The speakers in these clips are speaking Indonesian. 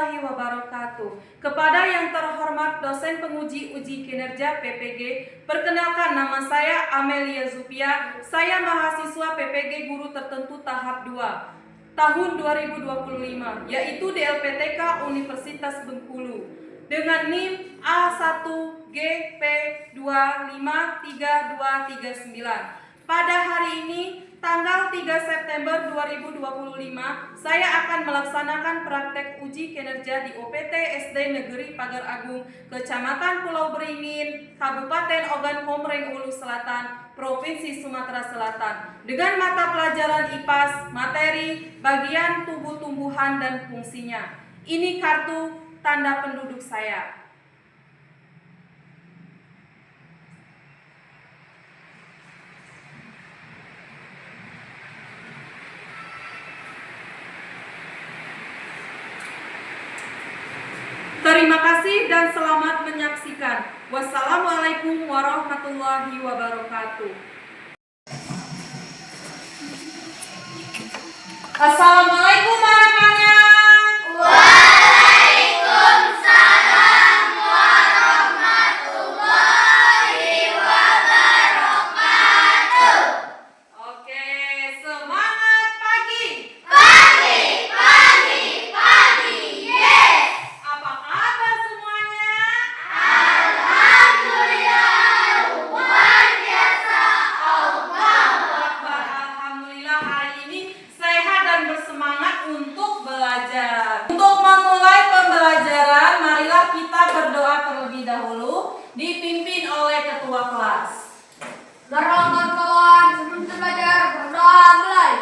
warahmatullahi wabarakatuh. Kepada yang terhormat dosen penguji uji kinerja PPG, perkenalkan nama saya Amelia Zupia. Saya mahasiswa PPG Guru Tertentu tahap 2 tahun 2025, yaitu di LPTK Universitas Bengkulu dengan NIM A1GP253239. Pada hari ini, tanggal 3 September 2025, saya akan melaksanakan praktek uji kinerja di OPT SD Negeri Pagar Agung, Kecamatan Pulau Beringin, Kabupaten Ogan Komering Ulu Selatan, Provinsi Sumatera Selatan, dengan mata pelajaran IPAS, materi bagian tubuh tumbuhan dan fungsinya. Ini kartu tanda penduduk saya. Terima kasih dan selamat menyaksikan. Wassalamualaikum warahmatullahi wabarakatuh. Assalamualaikum anak-anak. Waalaikumsalam warahmatullahi wabarakatuh. Oke, semangat pagi. Pagi, yes. Apa kabar semuanya? Alhamdulillah, luar biasa Allah. Akbar, alhamdulillah hari ini sehat dan bersemangat untuk belajar. Untuk memulai pembelajaran, marilah kita berdoa terlebih dahulu, dipimpin oleh ketua kelas. Berangkat kawan, sebelum kita belajar berdoa mulai.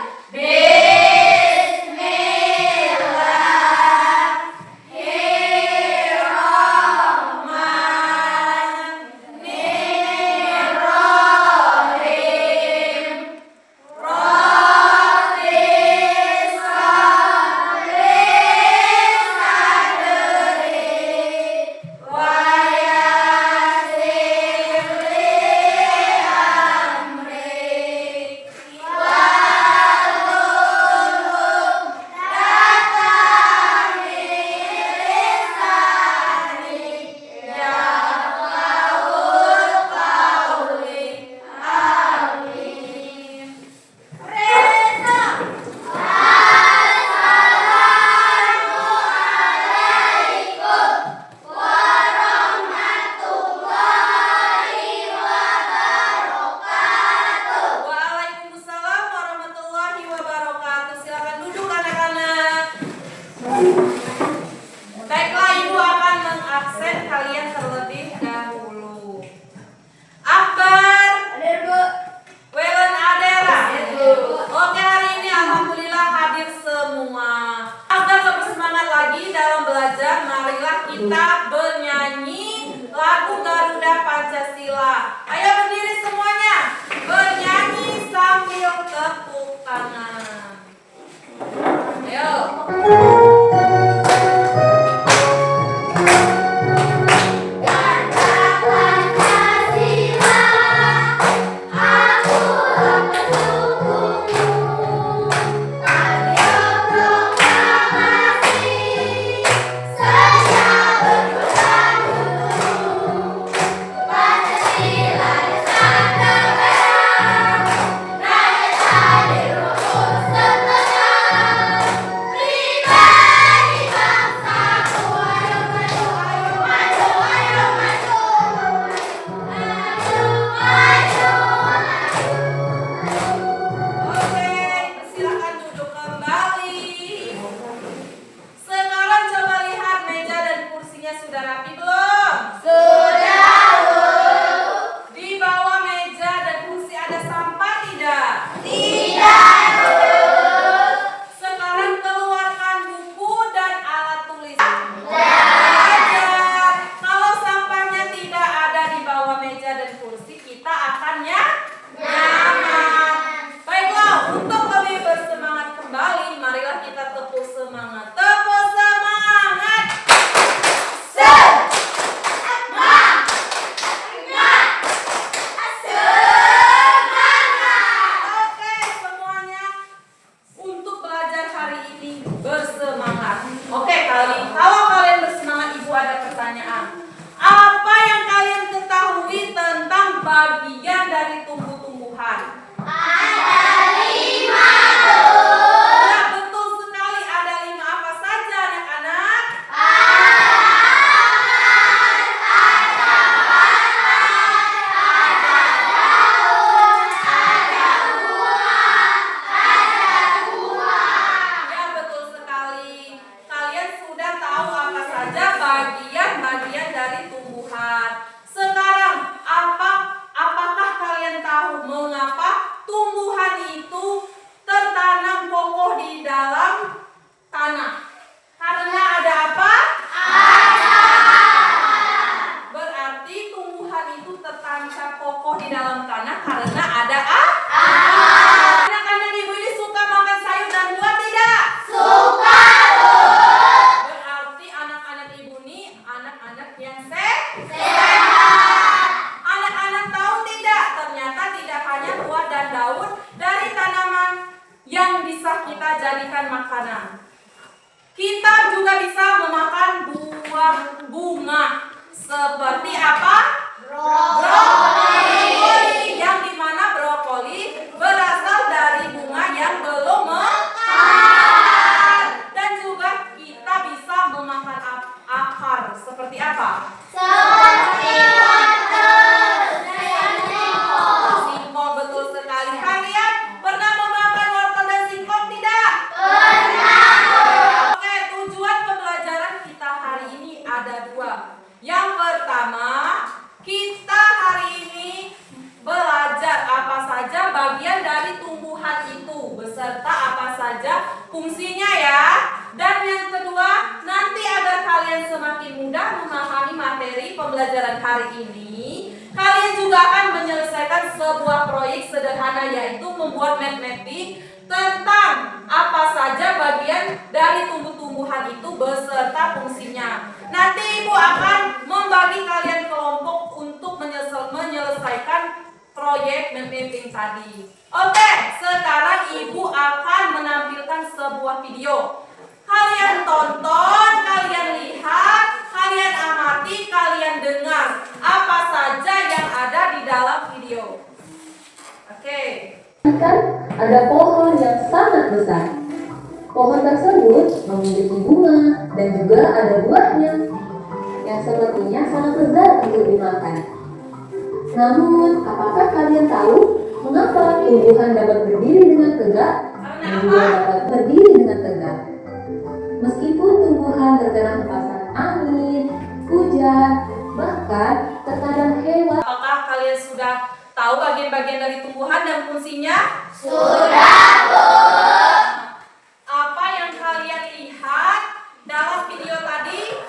Waalaikumsalam warahmatullahi wabarakatuh. Silakan duduk anak-anak. Baiklah, Ibu akan mengabsen kalian terlebih dahulu. Akbar, Welen Adera. Oke, hari ini alhamdulillah hadir semua. Agar lebih semangat lagi dalam belajar, marilah kita bernyanyi lagu Garuda Pancasila. Ayo berdiri semuanya, bernyanyi sambil tepuk tangan. Ayo. Oke, silakan duduk kembali. Sekarang coba lihat meja dan kursinya sudah rapi belum? Di bawah meja dan kursi ada sampah tidak? Sekarang keluarkan buku dan alat tulis. Belajar. Kalau sampahnya tidak ada di bawah meja dan kursi, kita akan nyaman. Baiklah, untuk lebih bersemangat kembali, marilah kita tepuk semangat. Tepuk semangat. Oke, semuanya untuk belajar hari ini bersemangat. Oke, kalau tanam. Kita juga bisa memakan buah bunga. Seperti apa? Brokoli. Yang dimana brokoli berasal dari bunga yang belum mekar. Dan juga kita bisa memakan akar. Seperti apa? Singkong, betul sekali. Kalian pernah memakan wortel dan singkong tidak? Oke, tujuan pembelajaran kita hari ini ada dua. Yang pertama, kita hari ini belajar apa saja bagian dari tumbuhan itu beserta apa saja fungsinya ya. Dan yang kedua, nanti agar kalian semakin mudah memahami materi pembelajaran hari ini, kalian juga akan menyelesaikan sebuah proyek sederhana, yaitu membuat map mapping tentang apa saja bagian dari tumbuh-tumbuhan itu beserta fungsinya. Nanti Ibu akan membagi kalian kelompok untuk menyelesaikan proyek map mapping tadi. Oke, sekarang Ibu akan menampilkan sebuah video. Kalian tonton, kalian lihat, kalian amati, kalian dengar apa saja yang ada di dalam video. Oke. Kan ada pohon yang sangat besar. Pohon tersebut memiliki bunga dan juga ada buahnya yang sepertinya sangat lezat untuk dimakan. Namun, apakah kalian tahu mengapa tumbuhan dapat berdiri dengan tegak dan juga dapat berdiri dengan tegak? Meskipun tumbuhan terkena hempasan angin, hujan, bahkan terkadang hewan. Apakah kalian sudah tahu bagian-bagian dari tumbuhan dan fungsinya? Sudah, Bu. Apa yang kalian lihat dalam video tadi?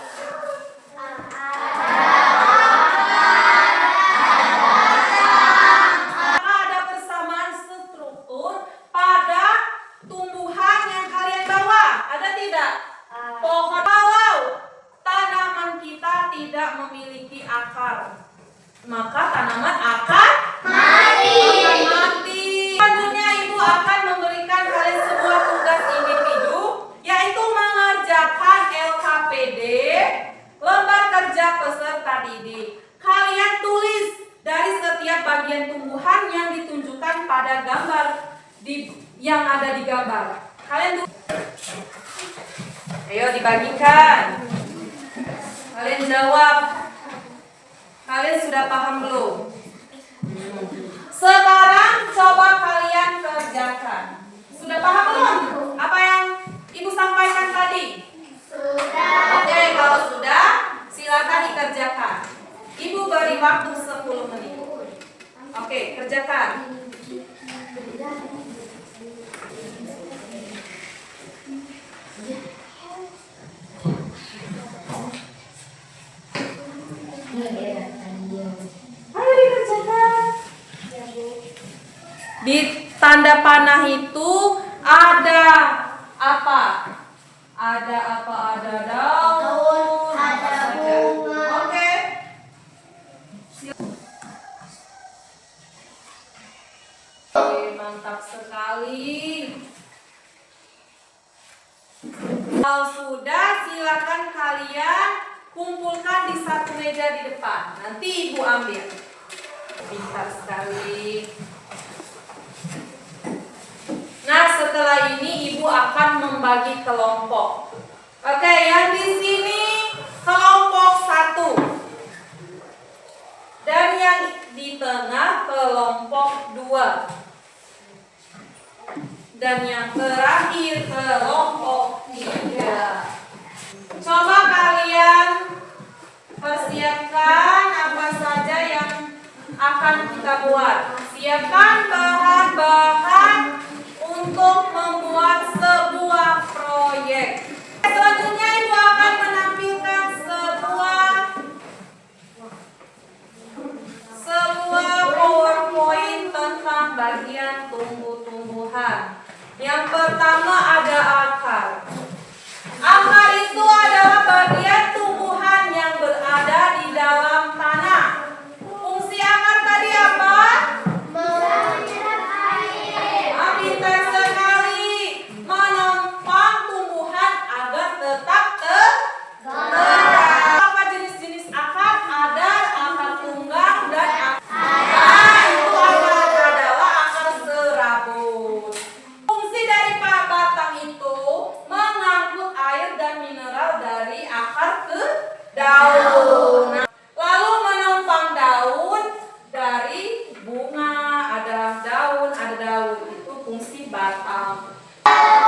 Ada persamaan struktur pada tumbuhan yang kalian bawa? Ada tidak? Pohon. Kalau tanaman kita tidak memiliki akar, maka tanaman akan mati. Selanjutnya Ibu akan memberikan kalian sebuah tugas individu, yaitu mengerjakan LKPD, lembar kerja peserta didik. Kalian tulis dari setiap bagian tumbuhan yang ditunjukkan pada gambar yang ada di gambar. Kalian tulis. Ayo dibagikan. Kalian jawab. Kalian sudah paham belum? Sekarang coba kalian kerjakan. Sudah paham belum? Apa yang Ibu sampaikan tadi? Sudah. Oke, kalau sudah, silakan dikerjakan. Ibu beri waktu 10 menit. Oke, kerjakan. Ayo dikerjakan. Di tanda panah itu ada apa? Ada apa? Ada daun, Ada apa saja. bunga. Oke. Oke, mantap sekali. Kalau sudah, silakan kalian kumpulkan di satu meja di depan. Nanti Ibu ambil. Pintar sekali. Nah, setelah ini Ibu akan membagi kelompok. Oke, yang di sini kelompok 1. Dan yang di tengah kelompok 2. Dan yang terakhir kelompok 3. Coba kalian persiapkan apa saja yang akan kita buat. Siapkan bahan-bahan untuk membuat sebuah proyek. Selanjutnya Ibu akan menampilkan sebuah PowerPoint tentang bagian tumbuh-tumbuhan. Yang pertama ada akar. Akar itu adalah bagian tumbuhan yang berada di dalam tanah. Fungsi akar tadi apa? daun. Nah, lalu menopang daun dari bunga, ada daun itu fungsi batang.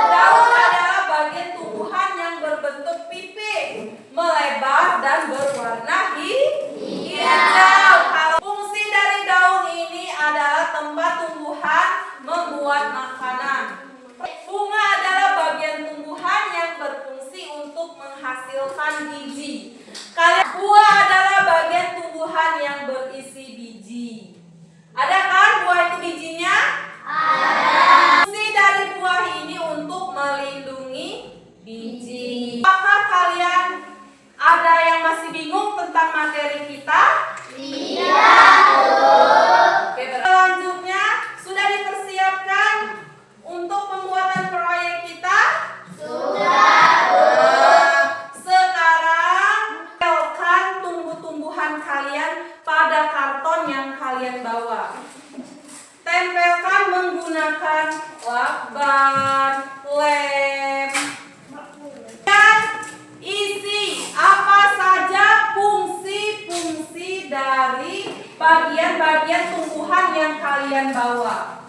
Daun adalah bagian tumbuhan yang berbentuk pipih, melebar dan berwarna hijau. Fungsi dari daun ini adalah tempat tumbuhan membuat makanan. Bunga adalah bagian tumbuhan yang berfungsi untuk menghasilkan biji. Buah adalah bagian tumbuhan yang berisi biji. Ada kan buah itu bijinya? Ada. Fungsi dari buah ini untuk melindungi biji. Apakah kalian ada yang masih bingung tentang materi kita? Tidak. Oke, selanjutnya sudah dipersiapkan untuk pembuatan proyek kita? Sekarang tempelkan tumbuh-tumbuhan kalian pada karton yang kalian bawa. Tempelkan menggunakan lakban, lem. Dan isi apa saja fungsi-fungsi dari bagian-bagian tumbuhan yang kalian bawa.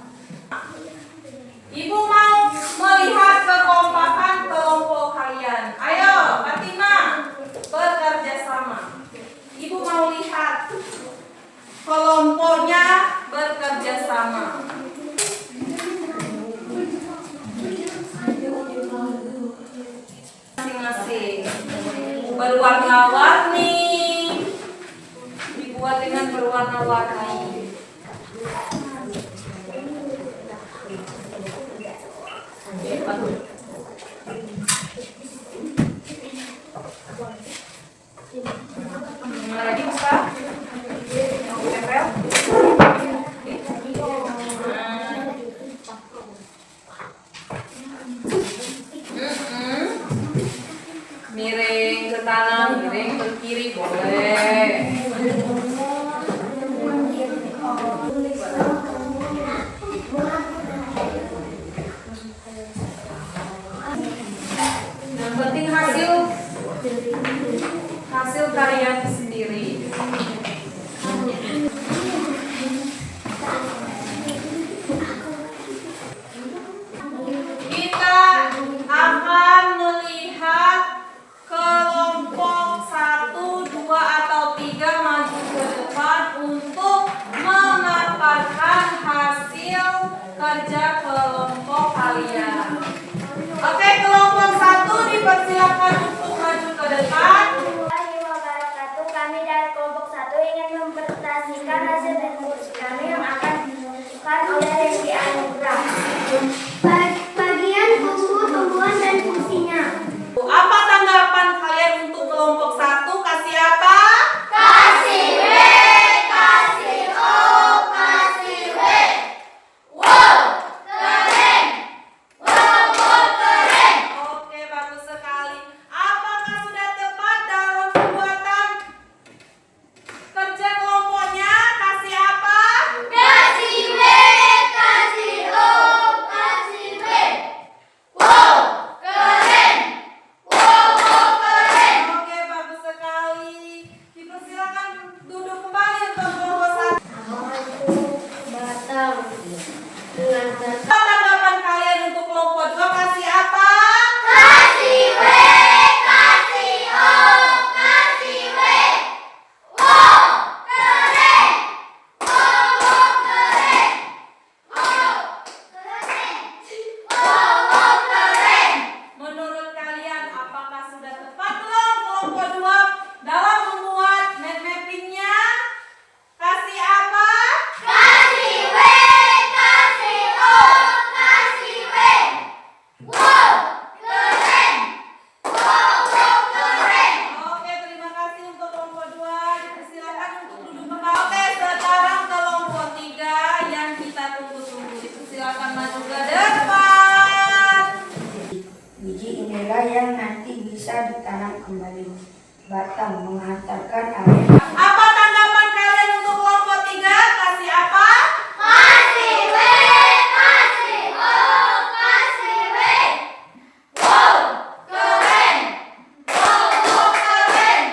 Ibu mau melihat kekompakan kelompok kalian. Ayo, Fatima, bekerja sama. Ibu mau lihat kelompoknya bekerja sama. Masing-masing berwarna-warni, dibuat dengan berwarna-warni. Ready, Ustaz? Tempel? Miring ke kanan, miring ke kiri boleh. Yang penting hasil karya sendiri. Kita akan melihat kelompok 1, 2, atau 3 maju ke depan untuk memaparkan hasil kerja kelompok kalian. Oke, kelompok 1 dipersilakan untuk maju ke depan. Kami dari kelompok 1 ingin mempresentasikan hasil diskusi kami yang akan dilakukan oleh Resi Anugrah. Bagian tumbuh-tumbuhan dan fungsinya. Apa tanggapan kalian untuk kelompok 1? Kasih apa? Kasih W, kasih O, kasih W. Wow, keren. Wow, keren. Oke, bagus sekali. Apakah sudah tepat dalam pembuatan kerja kelompoknya? Kasih apa? Kasih W, kasih O, kasih W. Wow, keren. Wow, keren. Oke, bagus sekali. Dipersilakan duduk kembali untuk kelompok 1. Batang. Apa tanggapan kalian untuk kelompok 2? Kasih apa? Kasih W, kasih O, kasih W. Wow, keren. Wow, keren. Wow, keren. Wow, keren. Menurut kalian apakah sudah tepat belum kelompok 2 dalam membuat mind mappingnya? Kasih apa? Kasih W, kasih O, kasih W. Wow, keren. Wow, keren. Oke, terima kasih untuk kelompok 2. Dipersilakan untuk duduk kembali. Oke, sekarang kelompok 3 yang kita tunggu-tunggu. Dipersilakan maju ke depan. Biji inilah yang nanti bisa ditanam kembali. Batang menghantarkan air. Apa tanggapan kalian untuk kelompok 3? Kasih apa? Kasih W, kasih O, kasih W. Wow, keren. Wow, keren.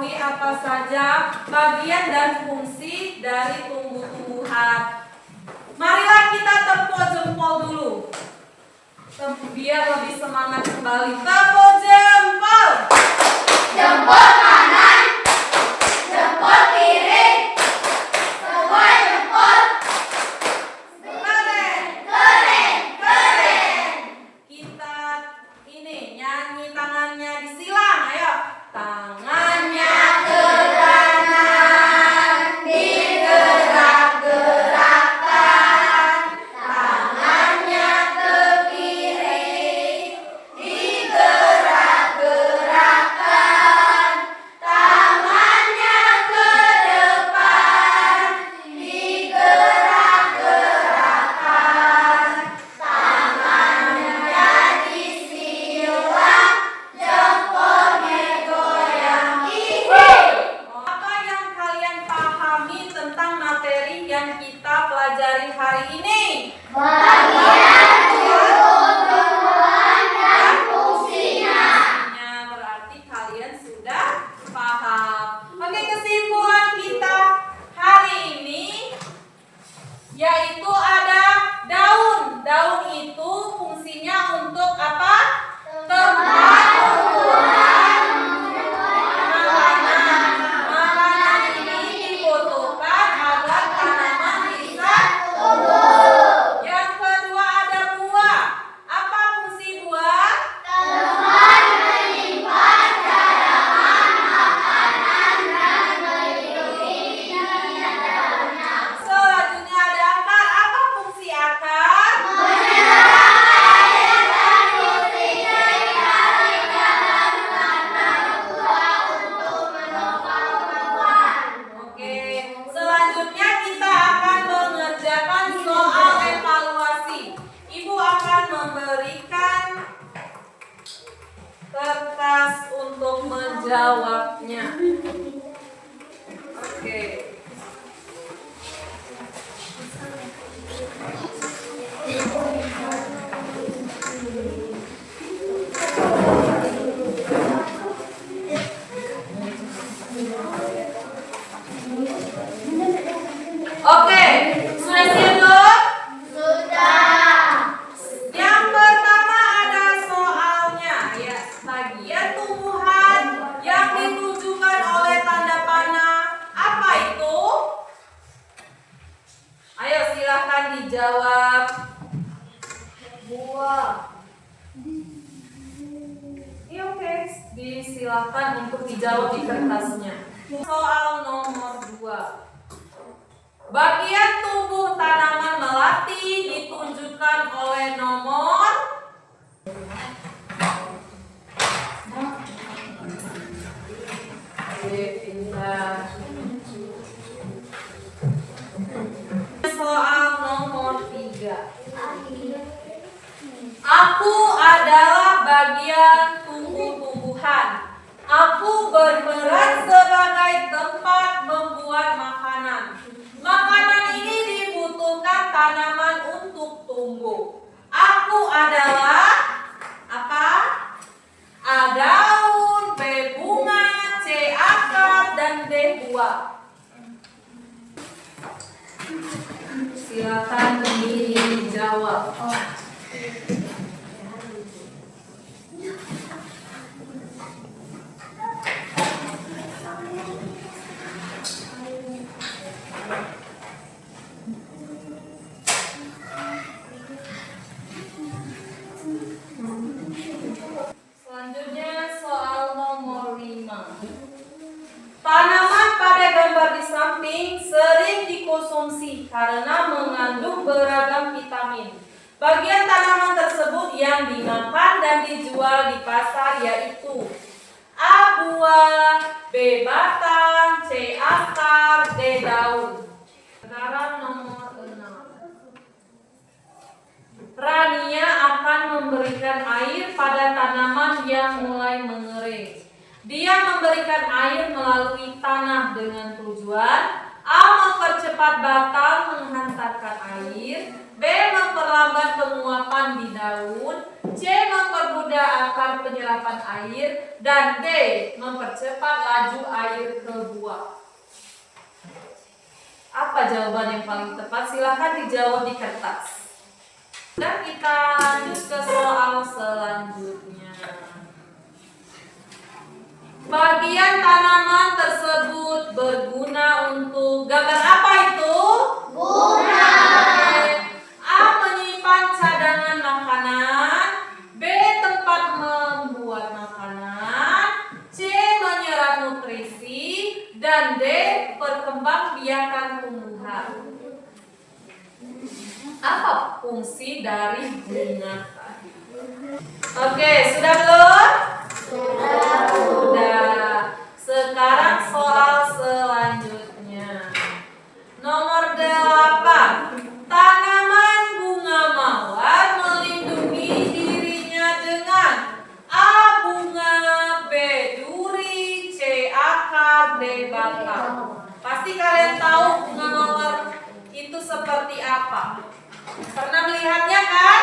mengetahui apa saja bagian dan fungsi dari tumbuh-tumbuhan. Marilah kita tepuk jempol dulu. Biar lebih semangat kembali. Tepuk jempol. Jempol kanan, jempol kiri, semua jempol. Keren. Keren. Kita ini nyanyi tangannya disilang. Ayo. Tangannya ke kanan, digerak-gerakkan. Tangannya ke kiri, digerak-gerakkan. Tangannya ke depan, digerak-gerakkan. Tangannya disilang, jempolnya goyang. Apa yang kalian pahami tentang materi yang kita pelajari hari ini? Bagian tumbuh-tumbuhan dan fungsinya. Berarti kalian sudah paham. Oke, kesimpulan kita hari ini yaitu ada daun. Daun itu fungsinya untuk apa? Tempat tumbuhan makanan. Makanan ini dibutuhkan agar tanaman bisa tumbuh. Yang kedua ada buah. Apa fungsi buah? Tempat menyimpan cadangan makanan dan melindungi daunnya. Selanjutnya ada akar. Apa fungsi akar? Menyerap air dan nutrisi dari dalam tanah buah untuk menopang tumbuhan. Oke, selanjutnya kita akan mengerjakan soal evaluasi. Ibu akan memberikan kertas untuk menjawabnya. Oke. Oke, sudah siap belum? Sudah. Yang pertama ada soalnya, ya. Bagian tumbuhan yang ditunjukkan oleh tanda panah. Apa itu? Ayo silahkan dijawab. Buah. Iya, oke. Disilahkan untuk dijawab di kertasnya. Soal nomor 2. Bagian tubuh tanaman melati ditunjukkan oleh nomor. Oke, pindah. Soal nomor 3. Aku adalah bagian tumbuh-tumbuhan. Aku berperan sebagai tempat membuat makanan. Makanan ini dibutuhkan tanaman untuk tumbuh. Aku adalah apa? A. Daun, B. Bunga, C. Akar, dan D. Buah. Silakan dijawab. Selanjutnya soal nomor 5. Tanaman pada gambar di samping sering dikonsumsi karena mengandung beragam vitamin. Bagian tanaman tersebut yang dimakan dan dijual di pasar yaitu A. Buah, B. Batang, C. Akar, D. Daun. Sekarang nomor 6. Rania akan memberikan air pada tanaman yang mulai mengering. Dia memberikan air melalui tanah dengan tujuan A. Mempercepat batang menghantarkan air, B. Memperlambat penguapan di daun, C. C. Mempermudah akar penyerapan air. Dan D. Mempercepat laju air ke buah. Apa jawaban yang paling tepat? Silahkan dijawab di kertas. Dan kita lanjut ke soal selanjutnya. Bagian tanaman tersebut berguna untuk gambar apa itu? Bunga. A. Menyimpan cadangan makanan. B. Tempat membuat makanan. C. Menyerap nutrisi. Dan D. Perkembangbiakan tumbuhan. Apa fungsi dari bunga tadi? Oke, sudah belum? Sudah. Sekarang soal selanjutnya. Nomor 8. Tanaman bunga mawar melindungi dirinya dengan A. Bunga, B. duri, C. akar, D. batang. Pasti kalian tahu bunga mawar itu seperti apa. Pernah melihatnya kan?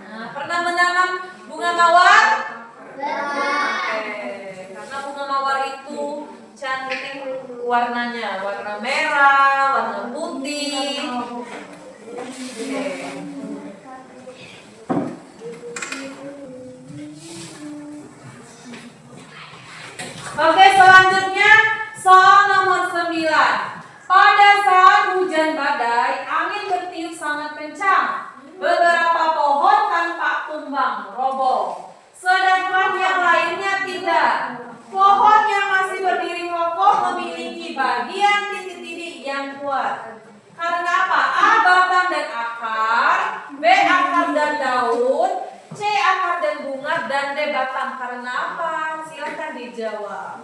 Nah, pernah menanam bunga mawar? Oke, karena bunga mawar itu cantik warnanya, warna merah, warna putih. Oke, selanjutnya soal nomor 9. Pada saat hujan badai, angin bertiup sangat kencang. Beberapa pohon tampak tumbang, roboh. Sedangkan yang lainnya tidak. Pohon yang masih berdiri kokoh memiliki bagian titik-titik yang kuat. Karena apa? A. Batang dan akar. B. Akar dan daun. C. Akar dan bunga. Dan D. Batang. Karena apa? Silakan dijawab.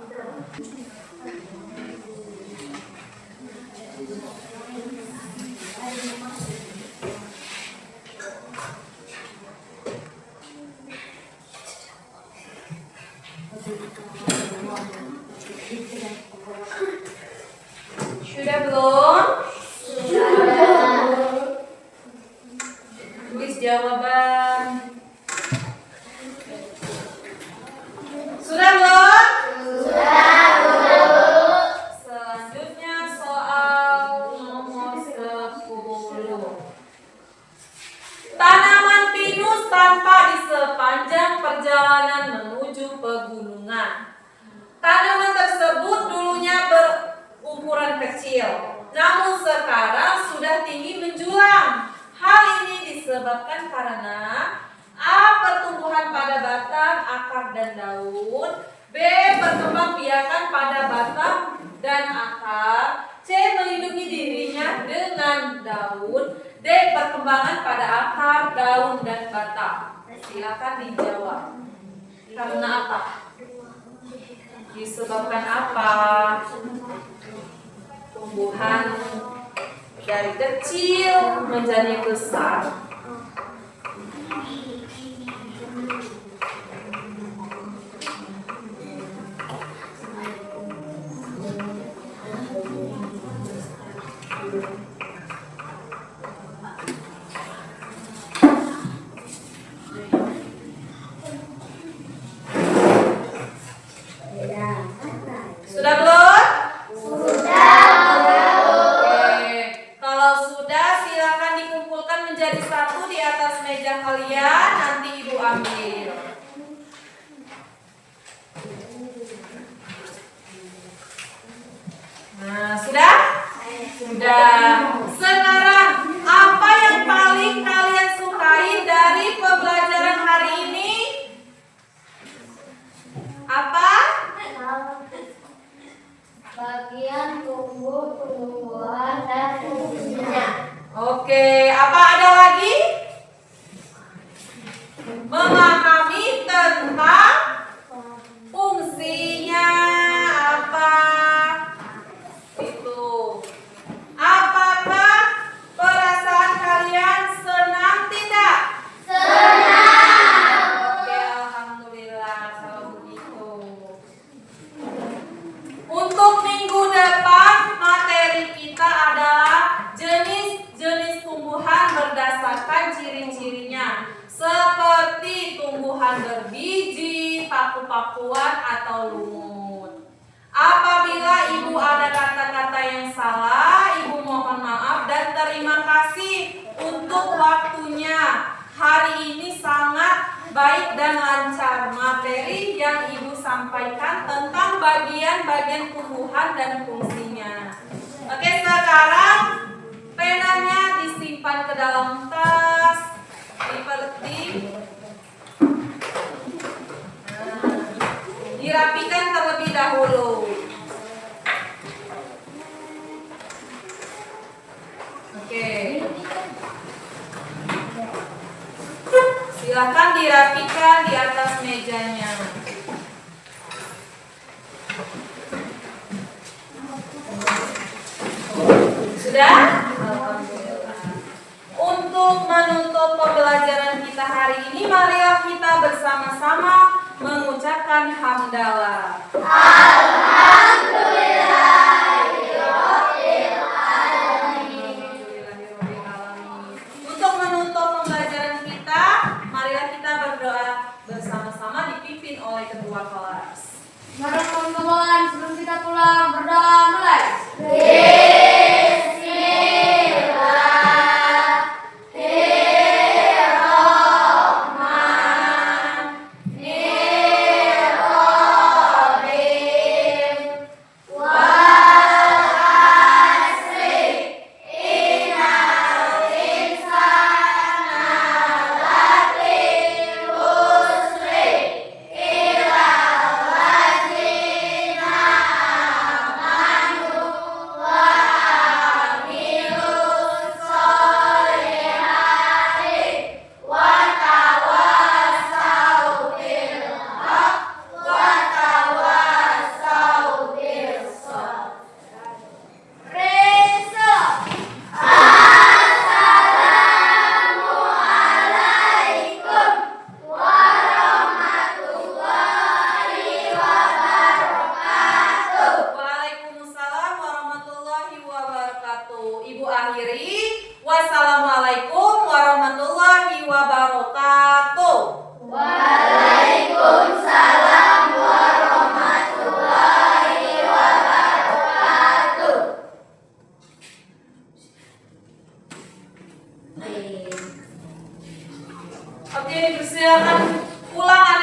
Sudah belum? Tulis jawaban. Sudah belum? Selanjutnya soal nomor 10. Tanaman pinus tampak di sepanjang perjalanan menuju pegunungan. Tanaman tersebut dulunya berukuran kecil, namun sekarang sudah tinggi menjulang. Hal ini disebabkan karena A. Pertumbuhan pada batang, akar, dan daun. B. Perkembangbiakan pada batang dan akar. C. Melindungi dirinya dengan daun. D. Perkembangan pada akar, daun, dan batang. Silakan dijawab. Karena apa? Disebabkan apa? Tumbuhan dari kecil menjadi besar. Sudah belum? Oke. Kalau sudah, silakan dikumpulkan menjadi satu di atas meja kalian. Nanti ibu ambil. Nah, sudah? Sudah. Sekarang, apa yang paling kalian sukai dari pembelajaran hari ini? Apa? Bagian tumbuh-tumbuhan dan fungsinya. Oke, apa ada lagi? Memahami tentang fungsinya apa? Itu. Apakah perasaan kalian senang tidak? Senang. Oke, alhamdulillah kalau begitu. Untuk minggu depan materi kita adalah jenis-jenis tumbuhan berdasarkan ciri-cirinya. tumbuhan berbiji, paku-pakuan, atau lumut. Apabila Ibu ada kata-kata yang salah, Ibu mohon maaf dan terima kasih untuk waktunya. Hari ini sangat baik dan lancar materi yang Ibu sampaikan tentang bagian-bagian tumbuhan dan fungsinya. Oke, sekarang penanya disimpan ke dalam tas, dirapikan terlebih dahulu. Oke. Silakan dirapikan di atas mejanya. Sudah? Untuk menutup pembelajaran kita hari ini, marilah kita bersama-sama mengucapkan hamdalah. Untuk menutup pembelajaran kita, marilah kita berdoa bersama-sama dipimpin oleh ketua kelas. Mari teman-teman, sebelum kita pulang berdoa mulai. Waalaikumsalam warahmatullahi wabarakatuh. Ibu akhiri, wassalamualaikum warahmatullahi wabarakatuh. Waalaikumsalam warahmatullahi wabarakatuh. Oke, persilakan pulang.